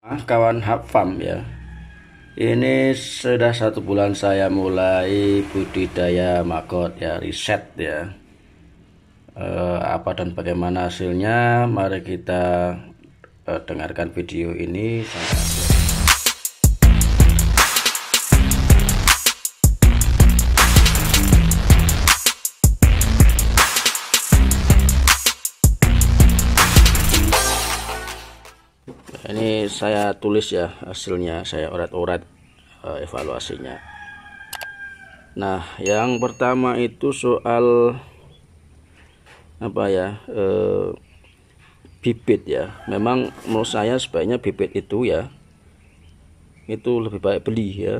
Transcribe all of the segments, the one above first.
Kawan Hapfam ya, ini sudah 1 bulan saya mulai budidaya maggot ya, riset ya. Apa dan bagaimana hasilnya, mari kita dengarkan video ini sampai akhir. Ini saya tulis ya hasilnya, saya urat-urat evaluasinya. Nah, yang pertama itu soal apa ya, bibit ya. Memang menurut saya sebaiknya bibit itu ya, itu lebih baik beli ya,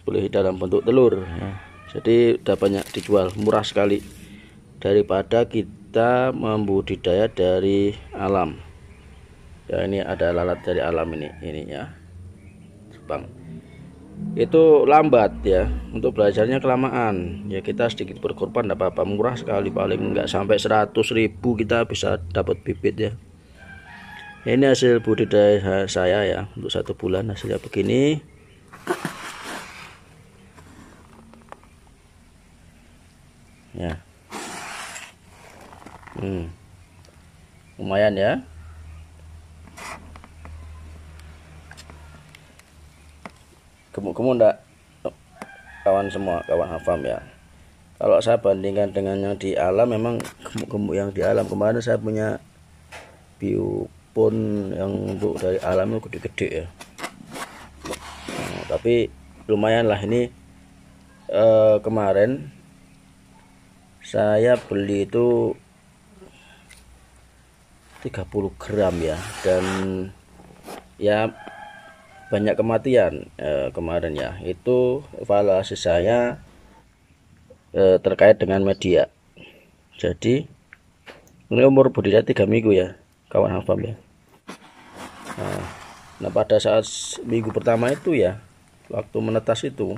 beli dalam bentuk telur ya. Jadi udah banyak dijual, murah sekali daripada kita membudidaya dari alam. Ya, ini ada lalat dari alam ini ya, Bang. Itu lambat ya, untuk belajarnya kelamaan ya. Kita sedikit berkorban tidak apa-apa, murah sekali, paling nggak sampai 100.000 kita bisa dapat bibit ya. Ini hasil budidaya saya ya, untuk 1 bulan hasilnya begini. Ya, lumayan ya. Gemuk-gemuk enggak kawan semua, kawan Hapfam ya. Kalau saya bandingkan dengan yang di alam, memang gemuk-gemuk yang di alam. Kemarin saya punya biopon yang untuk dari alam itu gede-gede ya. Nah, tapi lumayan lah ini. Kemarin saya beli itu 30 gram ya, dan ya banyak kematian kemarin ya. Itu evaluasi saya terkait dengan media. Jadi ini umur budidaya 3 minggu ya, kawan Hapfam ya. Nah, pada saat minggu pertama itu ya, waktu menetas itu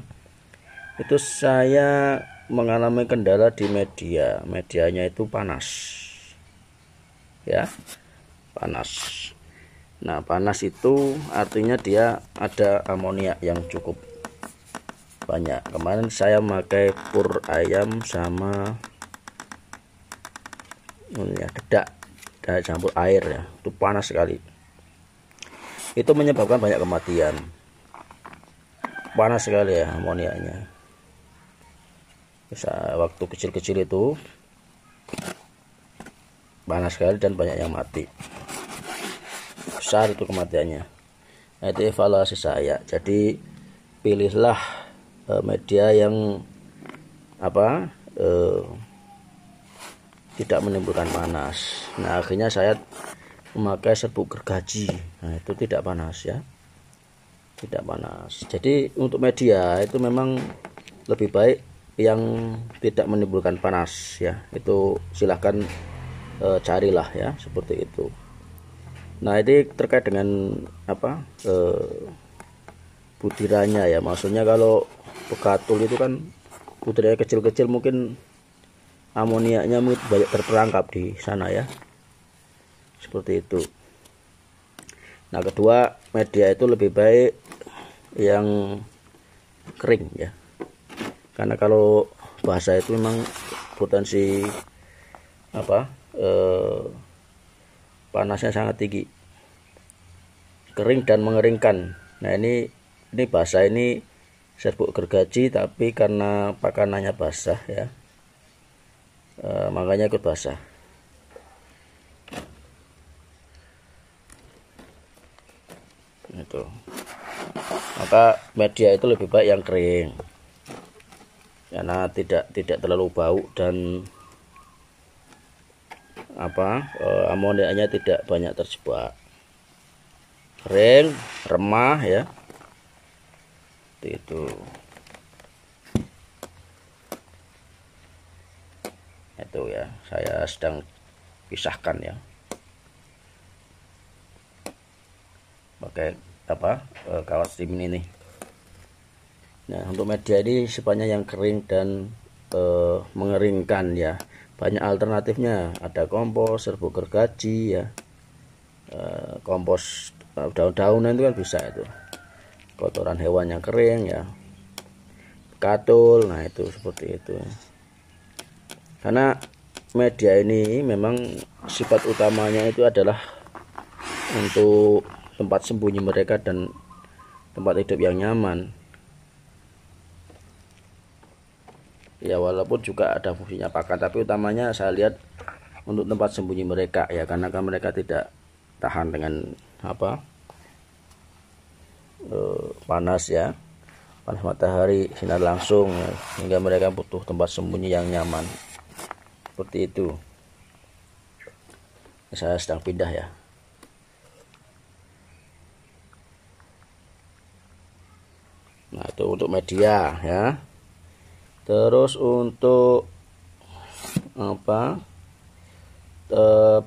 saya mengalami kendala di medianya itu panas ya, panas. Nah, panas itu artinya dia ada amoniak yang cukup banyak. Kemarin saya memakai pur ayam sama ya, dedak campur air ya, itu panas sekali. Itu menyebabkan banyak kematian, panas sekali ya amoniaknya. Bisa waktu kecil-kecil itu panas sekali dan banyak yang mati, besar itu kematiannya. Nah, itu evaluasi saya. Jadi pilihlah media yang apa, tidak menimbulkan panas. Nah, akhirnya saya memakai serbuk gergaji. Nah, itu tidak panas ya, tidak panas. Jadi untuk media itu memang lebih baik yang tidak menimbulkan panas ya. Itu silahkan carilah ya, seperti itu. Nah, ini terkait dengan apa, butirannya ya. Maksudnya kalau bekatul itu kan butirannya kecil-kecil, mungkin amoniaknya banyak terperangkap di sana ya, seperti itu. Nah, kedua, media itu lebih baik yang kering ya, karena kalau basah itu memang potensi apa, panasnya sangat tinggi, kering dan mengeringkan. Nah, ini basah, ini serbuk gergaji, tapi karena pakanannya basah ya, makanya ikut basah. Itu maka media itu lebih baik yang kering, karena tidak terlalu bau dan apa, amoniaknya tidak banyak terjebak. Kering, remah ya, itu. Itu ya, saya sedang pisahkan ya, pakai apa, kawas tim ini nih. Nah, untuk media ini sebanyak yang kering dan mengeringkan ya. Banyak alternatifnya, ada kompos, serbuk gergaji ya, kompos daun-daunan itu kan bisa itu, kotoran hewan yang kering ya, katul. Nah itu seperti itu, karena media ini memang sifat utamanya itu adalah untuk tempat sembunyi mereka dan tempat hidup yang nyaman ya, walaupun juga ada fungsinya pakan, tapi utamanya saya lihat untuk tempat sembunyi mereka ya, karena kan mereka tidak tahan dengan panas ya, panas matahari, sinar langsung ya, sehingga mereka butuh tempat sembunyi yang nyaman seperti itu. Saya sedang pindah ya. Nah itu untuk media ya. Terus untuk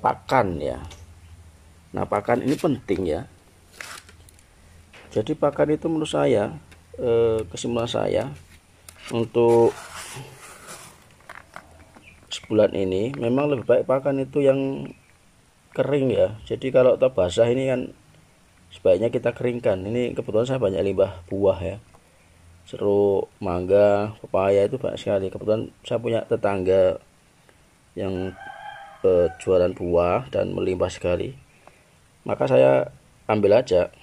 pakan ya. Nah pakan ini penting ya. Jadi pakan itu menurut saya, kesimpulan saya untuk sebulan ini memang lebih baik pakan itu yang kering ya. Jadi kalau tak basah ini kan sebaiknya kita keringkan. Ini kebetulan saya banyak limbah buah ya, jeruk, mangga, pepaya itu banyak sekali. Kebetulan saya punya tetangga yang jualan buah dan melimpah sekali, maka saya ambil aja.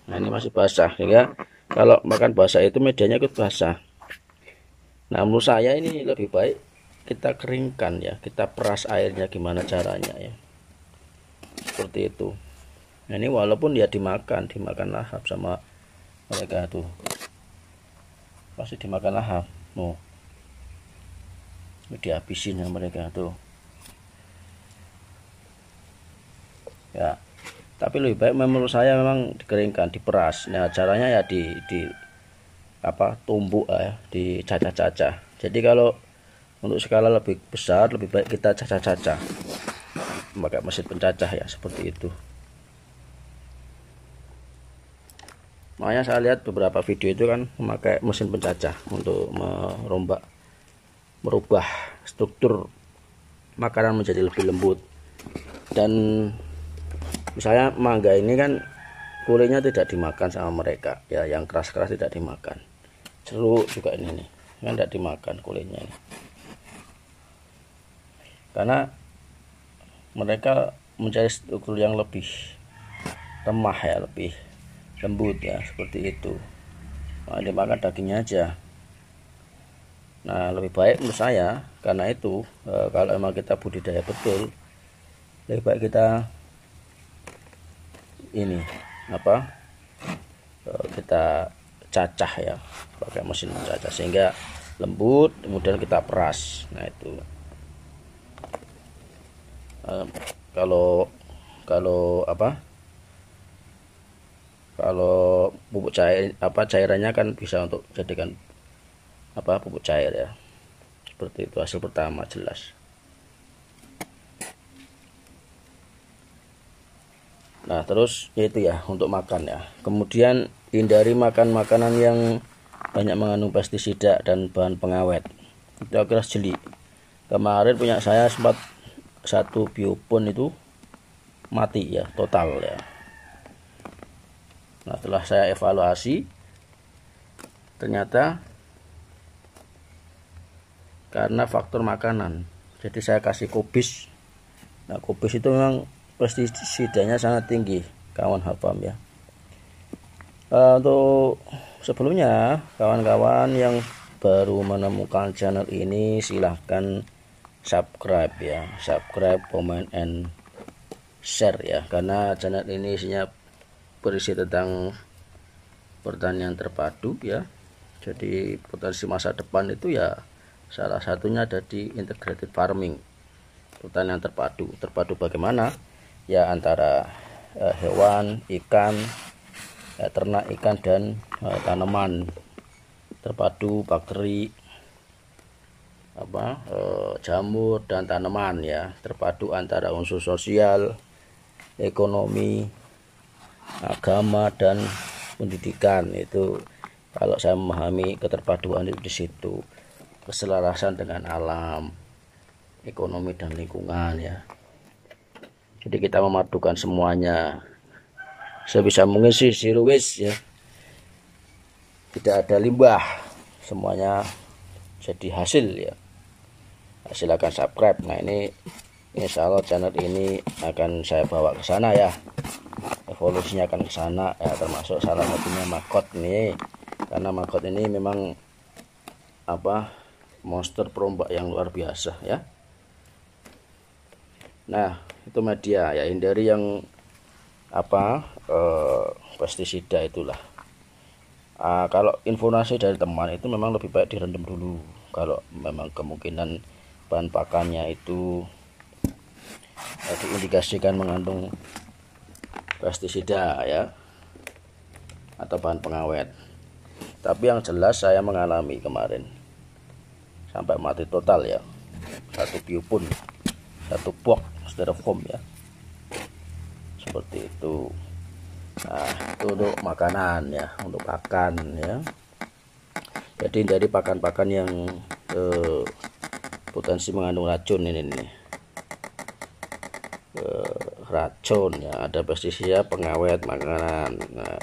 Nah ini masih basah, sehingga kalau makan basah itu medianya ikut basah. Nah menurut saya ini lebih baik kita keringkan ya, kita peras airnya, gimana caranya ya, seperti itu. Nah ini walaupun ya dimakan lahap sama mereka tuh, pasti dimakan lahap, mau dihabisin sama mereka tuh ya. Tapi lebih baik menurut saya memang dikeringkan, diperas. Nah caranya ya di tumbuk ya, dicacah-cacah. Jadi kalau untuk skala lebih besar lebih baik kita cacah-cacah pakai mesin pencacah ya, seperti itu. Makanya saya lihat beberapa video itu kan memakai mesin pencacah untuk merubah struktur makanan menjadi lebih lembut. Dan misalnya mangga ini kan kulitnya tidak dimakan sama mereka ya, yang keras-keras tidak dimakan. Jeruk juga ini nih kan tidak dimakan kulitnya ini, karena mereka mencari struktur yang lebih lemah ya, lebih lembut ya, seperti itu. Nah, dimakan dagingnya aja. Nah lebih baik menurut saya, karena itu kalau emang kita budidaya betul, lebih baik kita ini kita cacah ya, pakai mesin cacah sehingga lembut, kemudian kita peras. Nah itu kalau pupuk cair cairannya kan bisa untuk jadikan pupuk cair ya, seperti itu. Hasil pertama jelas. Nah terus yaitu ya untuk makan ya, kemudian hindari makan makanan yang banyak mengandung pestisida dan bahan pengawet. Itu kira jeli. Kemarin punya saya sempat satu biopon itu mati ya, total ya. Nah setelah saya evaluasi, ternyata karena faktor makanan. Jadi saya kasih kubis. Nah kubis itu memang pestisidanya sangat tinggi, kawan Hafam ya. Untuk sebelumnya kawan-kawan yang baru menemukan channel ini, silahkan subscribe ya, subscribe, comment, and share ya, karena channel ini isinya berisi tentang pertanian terpadu ya. Jadi potensi masa depan itu ya salah satunya ada di integrated farming, pertanian terpadu. Terpadu bagaimana ya, antara hewan, ikan, ternak, ikan, dan tanaman. Terpadu bakteri, jamur dan tanaman ya. Terpadu antara unsur sosial, ekonomi, agama, dan pendidikan. Itu kalau saya memahami keterpaduan itu di situ, keselarasan dengan alam, ekonomi, dan lingkungan ya. Jadi kita memadukan semuanya sebisa mungkin sih zero waste ya, tidak ada limbah, semuanya jadi hasil ya. Silakan subscribe. Nah ini insya Allah channel ini akan saya bawa ke sana ya, evolusinya akan ke sana ya, termasuk salah satunya Magot nih, karena Magot ini memang monster perombak yang luar biasa ya. Nah itu media ya, hindari yang pestisida itulah. Kalau informasi dari teman itu memang lebih baik direndam dulu kalau memang kemungkinan bahan pakannya itu diindikasikan mengandung pestisida ya, atau bahan pengawet. Tapi yang jelas saya mengalami kemarin sampai mati total ya, satu piu pun, satu box styrofoam ya, seperti itu. Nah itu untuk makanan ya, untuk pakan ya. Jadi dari pakan-pakan yang potensi mengandung racun ini nih, racun ya, ada pestisida pengawet makanan. Nah,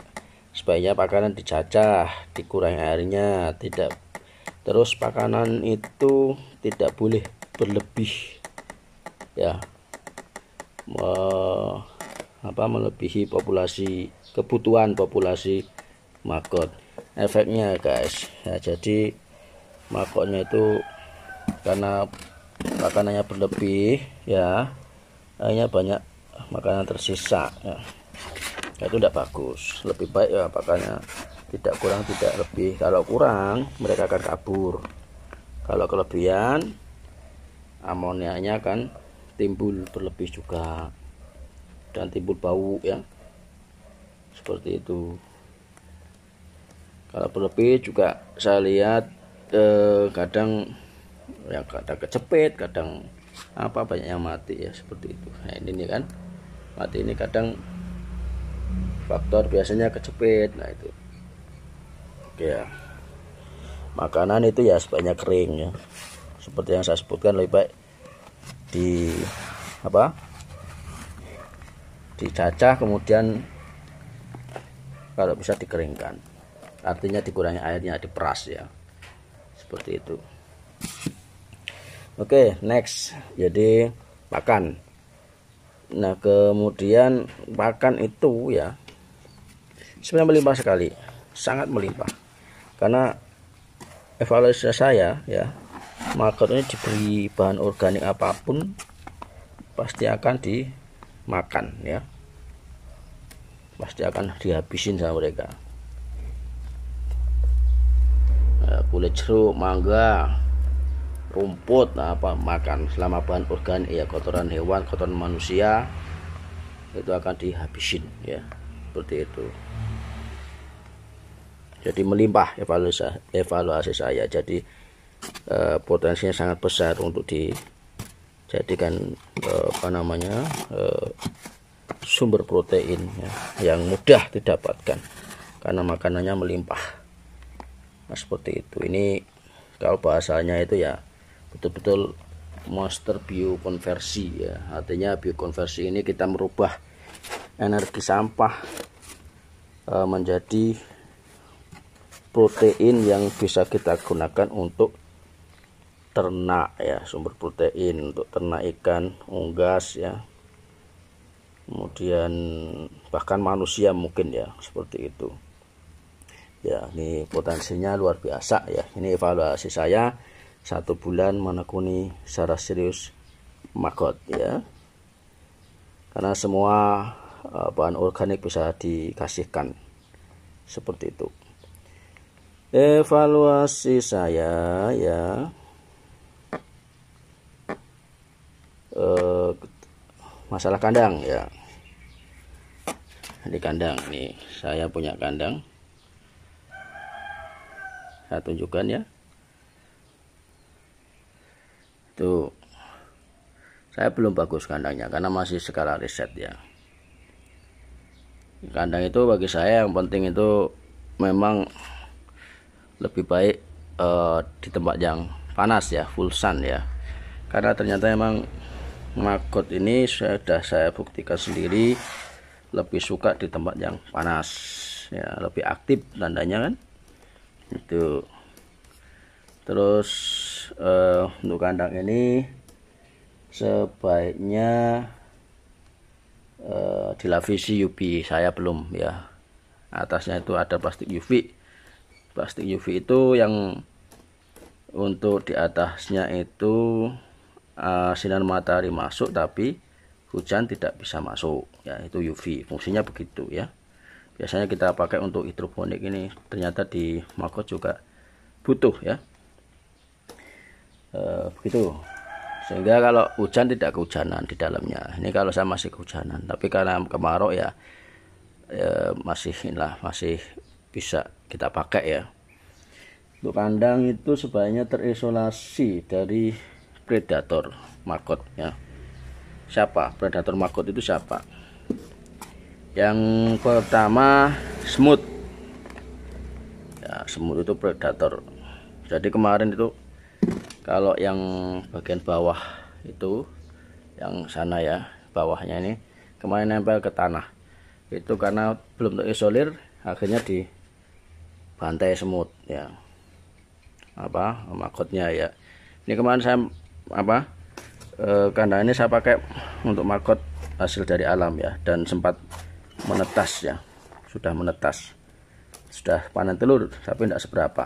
sebaiknya makanan dicacah, dikurangi airnya, tidak terus makanan itu tidak boleh berlebih ya, melebihi kebutuhan populasi maggot. Efeknya guys ya, jadi maggotnya itu karena makanannya berlebih ya, akhirnya banyak makanan tersisa ya. Itu tidak bagus, lebih baik ya pakannya tidak kurang tidak lebih. Kalau kurang mereka akan kabur, kalau kelebihan amoniaknya akan timbul berlebih juga dan timbul bau ya, seperti itu. Kalau berlebih juga saya lihat kadang kecepet, kadang banyak yang mati ya, seperti itu. Nah ini nih kan mati, ini kadang faktor biasanya kecepet. Nah itu oke ya. Makanan itu ya sebaiknya kering ya, seperti yang saya sebutkan, lebih baik dicacah, kemudian kalau bisa dikeringkan, artinya dikurangi airnya, diperas ya, seperti itu. Oke, next, jadi pakan. Nah kemudian pakan itu ya sebenarnya melimpah sekali, sangat melimpah, karena evaluasi saya ya, maggot ini diberi bahan organik apapun pasti akan dimakan ya, pasti akan dihabisin sama mereka. Kulit jeruk, mangga, rumput, makan selama bahan organik ya, kotoran hewan, kotoran manusia itu akan dihabisin ya, seperti itu. Jadi melimpah evaluasi saya, jadi potensinya sangat besar untuk dijadikan sumber protein ya, yang mudah didapatkan karena makanannya melimpah. Nah seperti itu. Ini kalau bahasanya itu ya betul-betul monster biokonversi ya, artinya biokonversi ini kita merubah energi sampah menjadi protein yang bisa kita gunakan untuk ternak ya, sumber protein untuk ternak ikan, unggas ya, kemudian bahkan manusia mungkin ya, seperti itu ya. Ini potensinya luar biasa ya. Ini evaluasi saya 1 bulan menekuni secara serius maggot ya, karena semua bahan organik bisa dikasihkan, seperti itu evaluasi saya ya. Masalah kandang ya, di kandang nih, saya punya kandang, saya tunjukkan ya. Tuh, saya belum bagus kandangnya karena masih skala riset ya. Kandang itu bagi saya yang penting itu memang lebih baik di tempat yang panas ya, full sun ya, karena ternyata memang maggot ini sudah saya buktikan sendiri lebih suka di tempat yang panas ya, lebih aktif tandanya kan itu. Terus untuk kandang ini sebaiknya dilapisi UV. Saya belum ya, atasnya itu ada plastik UV. Plastik UV itu yang untuk di atasnya itu sinar matahari masuk tapi hujan tidak bisa masuk ya, itu UV fungsinya begitu ya. Biasanya kita pakai untuk hidroponik ini, ternyata di Magot juga butuh ya, begitu. Sehingga kalau hujan tidak kehujanan di dalamnya. Ini kalau saya masih kehujanan, tapi karena kemarau ya, masih bisa kita pakai ya. Untuk kandang itu sebaiknya terisolasi dari predator maggot ya. Siapa predator maggot itu siapa? Yang pertama semut ya, semut itu predator. Jadi kemarin itu kalau yang bagian bawah itu, yang sana ya, bawahnya ini kemarin nempel ke tanah itu karena belum terisolir, akhirnya dibantai semut ya, maggotnya ya. Ini kemarin saya kandang ini saya pakai untuk maggot hasil dari alam ya, dan sempat menetas ya, sudah menetas, sudah panen telur tapi tidak seberapa.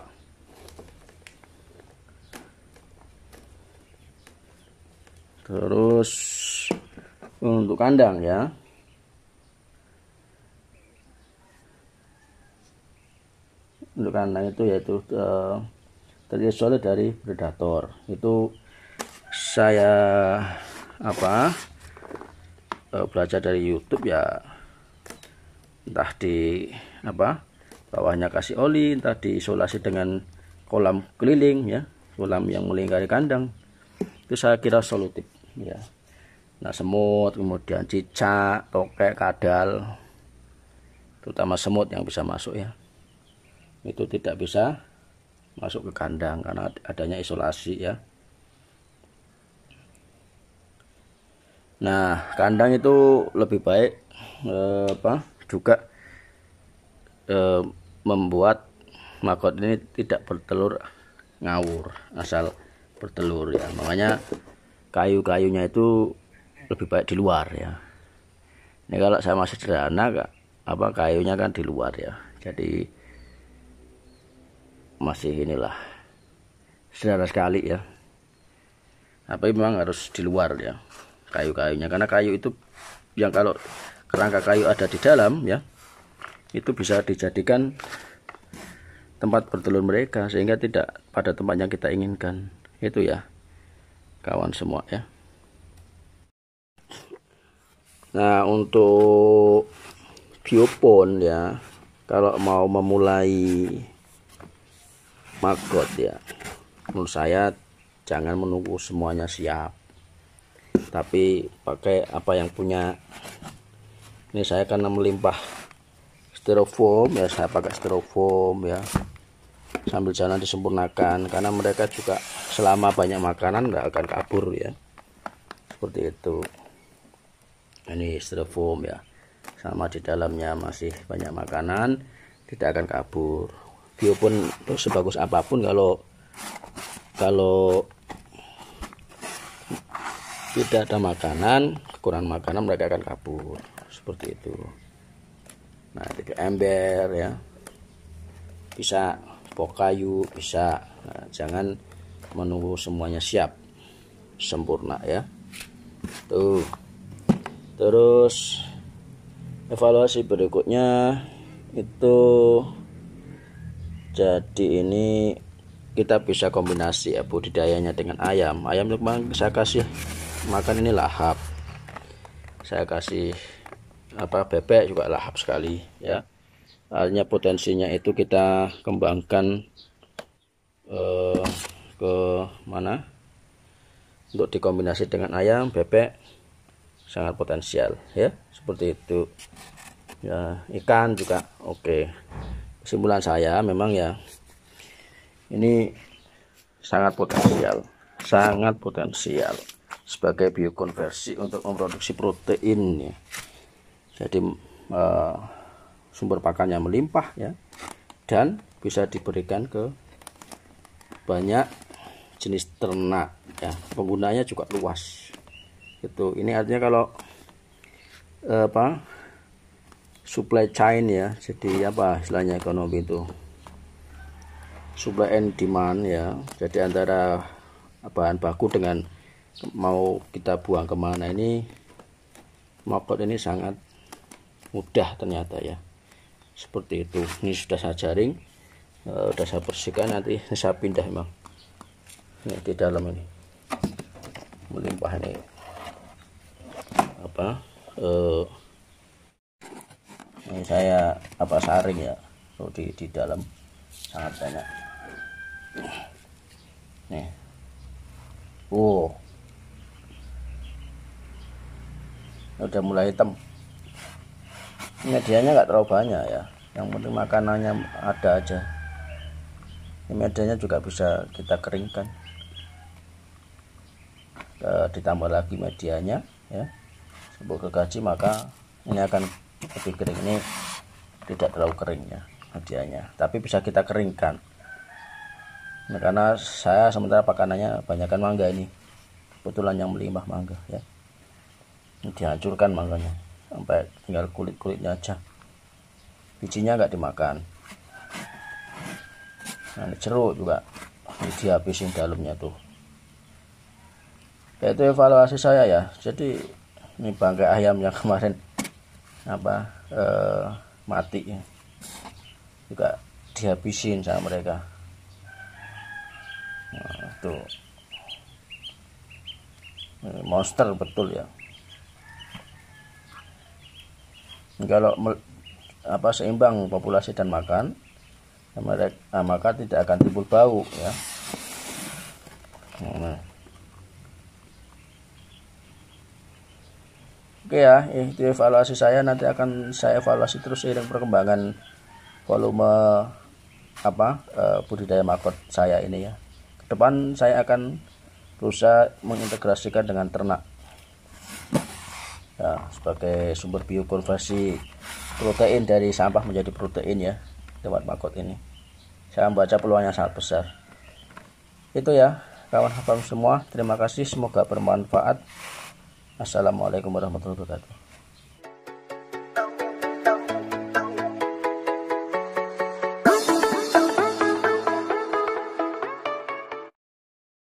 Terus untuk kandang ya, untuk kandang itu yaitu terisolir dari predator. Itu saya belajar dari YouTube ya, entah di bawahnya kasih oli, entah diisolasi dengan kolam keliling ya, kolam yang melingkari kandang. Itu saya kira solutif ya. Nah, semut, kemudian cicak, tokek, kadal, terutama semut yang bisa masuk ya, itu tidak bisa masuk ke kandang karena adanya isolasi ya. Nah, kandang itu lebih baik juga membuat maggot ini tidak bertelur ngawur, asal bertelur ya. Makanya kayu-kayunya itu lebih baik di luar ya. Ini kalau saya masih sederhana, kayunya kan di luar ya. Jadi masih inilah sederhana sekali ya. Tapi memang harus di luar ya kayu-kayunya, karena kayu itu yang kalau kerangka kayu ada di dalam ya, itu bisa dijadikan tempat bertelur mereka, sehingga tidak pada tempat yang kita inginkan itu ya kawan semua ya. Nah, untuk biopon ya, kalau mau memulai maggot ya, menurut saya jangan menunggu semuanya siap, tapi pakai apa yang punya. Ini saya karena melimpah styrofoam ya, saya pakai styrofoam ya, sambil jalan disempurnakan, karena mereka juga selama banyak makanan nggak akan kabur ya, seperti itu. Ini styrofoam ya, sama di dalamnya masih banyak makanan, tidak akan kabur. Biopon itu sebagus apapun, kalau tidak ada makanan, kekurangan makanan, mereka akan kabur, seperti itu. Nah, tiga ember ya, bisa pok kayu bisa. Nah, jangan menunggu semuanya siap sempurna ya. Tuh. Terus evaluasi berikutnya itu, jadi ini kita bisa kombinasi ya budidayanya dengan ayam. Ayam itu saya kasih makan ini lahap, saya kasih bebek juga lahap sekali ya. Artinya potensinya itu kita kembangkan ke mana untuk dikombinasi dengan ayam, bebek, sangat potensial ya, seperti itu ya. Ikan juga oke. Kesimpulan saya memang ya, ini sangat potensial sebagai biokonversi untuk memproduksi protein ya. Jadi sumber pakannya melimpah ya, dan bisa diberikan ke banyak jenis ternak ya, penggunanya juga luas itu. Ini artinya kalau supply chain ya, jadi apa istilahnya ekonomi itu, supply and demand ya, jadi antara bahan baku dengan mau kita buang kemana, ini magot ini sangat mudah ternyata ya, seperti itu. Ini sudah saya jaring, sudah saya bersihkan, nanti saya pindah memang ini di dalam ini melimpah ini ini saya saring ya, di dalam sangat banyak nih. Udah mulai hitam. Medianya nggak terlalu banyak ya, yang penting makanannya ada aja. Ini medianya juga bisa kita keringkan, ditambah lagi medianya ya, sebelum gergaji, maka ini akan lebih kering. Ini tidak terlalu kering ya medianya, tapi bisa kita keringkan. Nah, karena saya sementara pakanannya banyakkan mangga, ini kebetulan yang melimpah mangga ya, ini dihancurkan mangganya sampai tinggal kulit-kulitnya aja, bijinya nggak dimakan. Nah, ini jeruk juga ini dihabisin dalamnya tuh. Ya, itu evaluasi saya ya. Jadi ini bangkai ayam yang kemarin mati ya, juga dihabisin sama mereka. Nah, tuh monster betul ya. Kalau seimbang populasi dan makan, maka tidak akan timbul bau ya. Nah. Oke ya, itu evaluasi saya. Nanti akan saya evaluasi terus seiring perkembangan volume budidaya magot saya ini ya. Ke depan saya akan berusaha mengintegrasikan dengan ternak ya, sebagai sumber biokonversi protein dari sampah menjadi protein ya, lewat magot ini. Saya membaca peluangnya sangat besar. Itu ya kawan-kawan semua, terima kasih, semoga bermanfaat. Assalamualaikum warahmatullahi wabarakatuh.